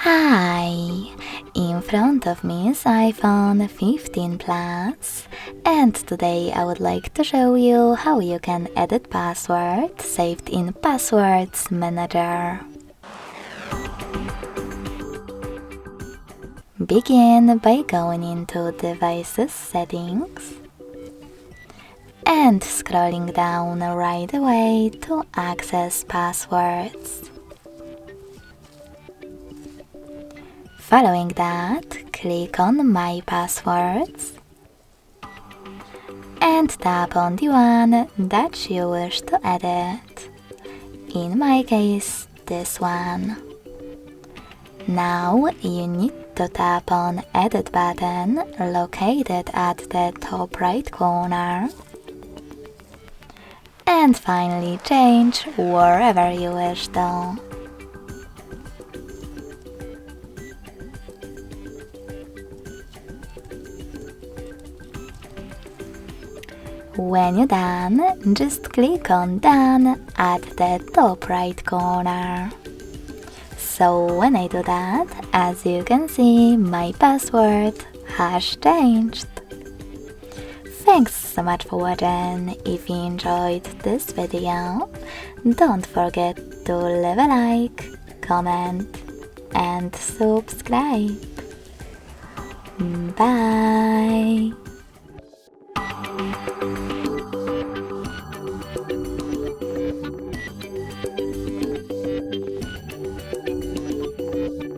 Hi! In front of me is iPhone 15 Plus, and today I would like to show you how you can edit passwords saved in Passwords Manager. Begin by going into Devices Settings and scrolling down right away to access passwords. Following that, click on My Passwords and tap on the one that you wish to edit. In my case, this one. Now you need to tap on Edit button located at the top right corner. And finally change wherever you wish to. When you're done, just click on Done at the top right corner. So when I do that, as you can see, my password has changed. Thanks so much for watching. If you enjoyed this video, don't forget to leave a like, comment and subscribe. Bye!